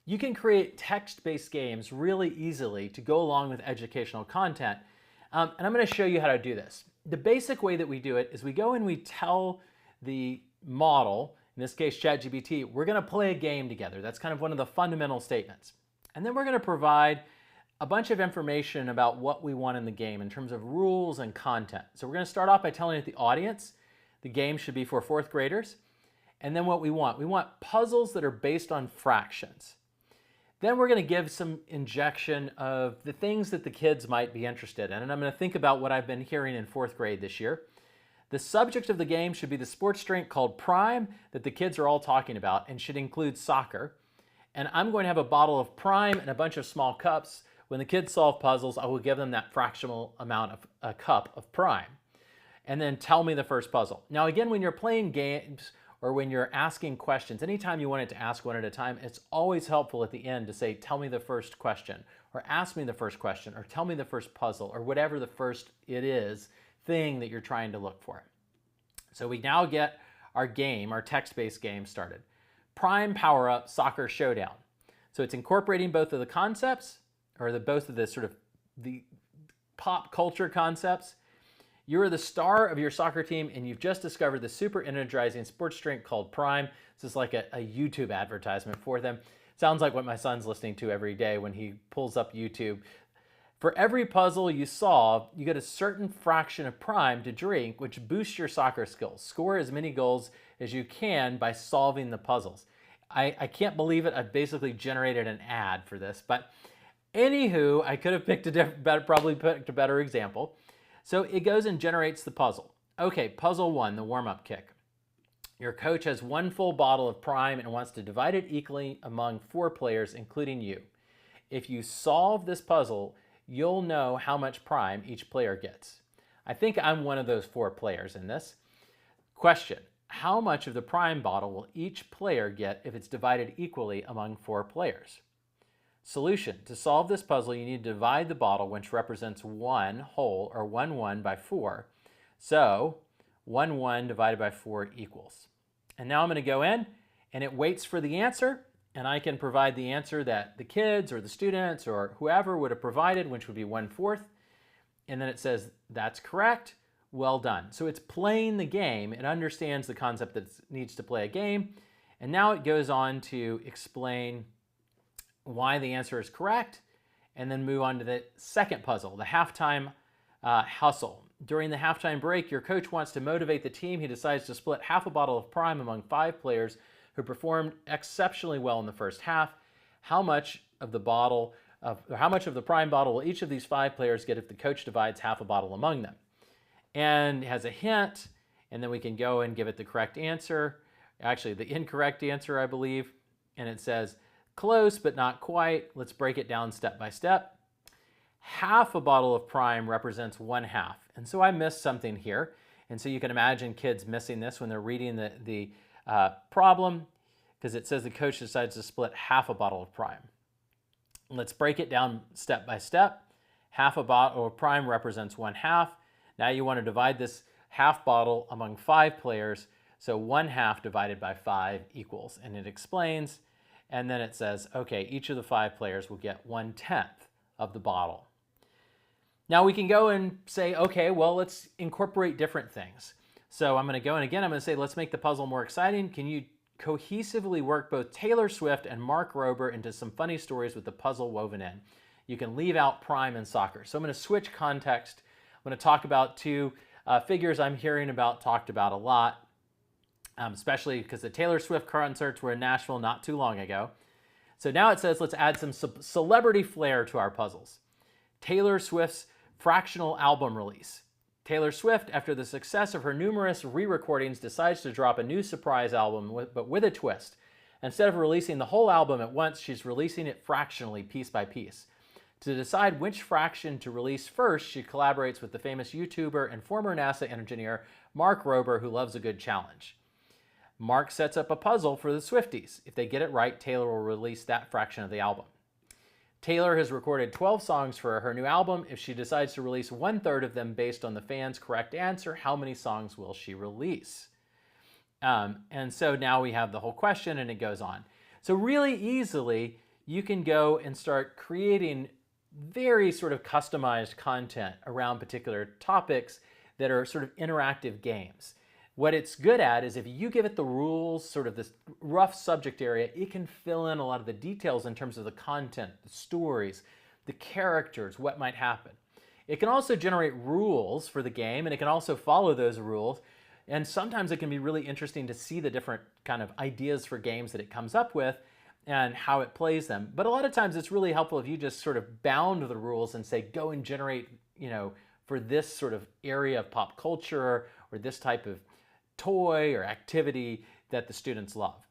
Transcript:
You can create text-based games really easily to go along with educational content. And I'm going to show you how to do this. The basic way that we do it is we go and we tell the model, in this case ChatGPT, we're going to play a game together. That's kind of one of the fundamental statements. And then we're going to provide a bunch of information about what we want in the game in terms of rules and content. So we're going to start off by telling the audience the game should be for fourth graders. And then what we want puzzles that are based on fractions. Then we're going to give some injection of the things that the kids might be interested in. And I'm going to think about what I've been hearing in fourth grade this year. The subject of the game should be the sports drink called Prime that the kids are all talking about and should include soccer. And I'm going to have a bottle of Prime and a bunch of small cups. When the kids solve puzzles, I will give them that fractional amount of a cup of Prime. And then tell me the first puzzle. Now again, when you're playing games or when you're asking questions, anytime you want it to ask one at a time, it's always helpful at the end to say, tell me the first question, or ask me the first question, or tell me the first puzzle, or whatever the first thing that you're trying to look for. So we now get our game, our text-based game started. Prime Power Up Soccer Showdown. So it's incorporating both of the concepts, or both of the sort of the pop culture concepts. You are the star of your soccer team and you've just discovered the super energizing sports drink called Prime. This is like a YouTube advertisement for them. Sounds like what my son's listening to every day when he pulls up YouTube. For every puzzle you solve, you get a certain fraction of Prime to drink, which boosts your soccer skills. Score as many goals as you can by solving the puzzles. I can't believe it. I've basically generated an ad for this, but anywho, I could have probably picked a better example. So it goes and generates the puzzle. Okay, puzzle 1, the warm-up kick. Your coach has one full bottle of Prime and wants to divide it equally among 4 players, including you. If you solve this puzzle, you'll know how much Prime each player gets. I think I'm one of those 4 players in this. Question, how much of the Prime bottle will each player get if it's divided equally among 4 players? Solution, to solve this puzzle, you need to divide the bottle, which represents 1 whole, or 1 by 4. So 1 divided by 4 equals. And now I'm going to go in, and it waits for the answer, and I can provide the answer that the kids or the students or whoever would have provided, which would be 1/4. And then it says, that's correct, well done. So it's playing the game. It understands the concept that it needs to play a game. And now it goes on to explain why the answer is correct, and then move on to the second puzzle, the halftime hustle. During the halftime break, your coach wants to motivate the team. He decides to split half a bottle of Prime among 5 players who performed exceptionally well in the first half. How much of the Prime bottle will each of these 5 players get if the coach divides half a bottle among them? And it has a hint, and then we can go and give it the correct answer. Actually, the incorrect answer, I believe. And it says, close, but not quite. Let's break it down step by step. Half a bottle of Prime represents 1/2. And so I missed something here. And so you can imagine kids missing this when they're reading the problem, because it says the coach decides to split half a bottle of Prime. Let's break it down step by step. Half a bottle of Prime represents 1/2. Now you want to divide this half bottle among 5 players. So 1/2 divided by 5 equals. And it explains. And then it says, okay, each of the 5 players will get 1/10 of the bottle. Now we can go and say, okay, well, let's incorporate different things. So I'm going to go, and again, I'm going to say, let's make the puzzle more exciting. Can you cohesively work both Taylor Swift and Mark Rober into some funny stories with the puzzle woven in? You can leave out Prime and soccer. So I'm going to switch context. I'm going to talk about 2 figures I'm hearing about, talked about a lot. Especially because the Taylor Swift concerts were in Nashville not too long ago. So now it says, let's add some celebrity flair to our puzzles. Taylor Swift's fractional album release. Taylor Swift, after the success of her numerous re-recordings, decides to drop a new surprise album, but with a twist. Instead of releasing the whole album at once, she's releasing it fractionally, piece by piece. To decide which fraction to release first, she collaborates with the famous YouTuber and former NASA engineer, Mark Rober, who loves a good challenge. Mark sets up a puzzle for the Swifties. If they get it right, Taylor will release that fraction of the album. Taylor has recorded 12 songs for her new album. If she decides to release 1/3 of them based on the fans' correct answer, how many songs will she release? And so now we have the whole question, and it goes on. So really easily, you can go and start creating very sort of customized content around particular topics that are sort of interactive games. What it's good at is if you give it the rules, sort of this rough subject area, it can fill in a lot of the details in terms of the content, the stories, the characters, what might happen. It can also generate rules for the game, and it can also follow those rules. And sometimes it can be really interesting to see the different kind of ideas for games that it comes up with and how it plays them. But a lot of times it's really helpful if you just sort of bound the rules and say, go and generate, for this sort of area of pop culture or this type of toy or activity that the students love.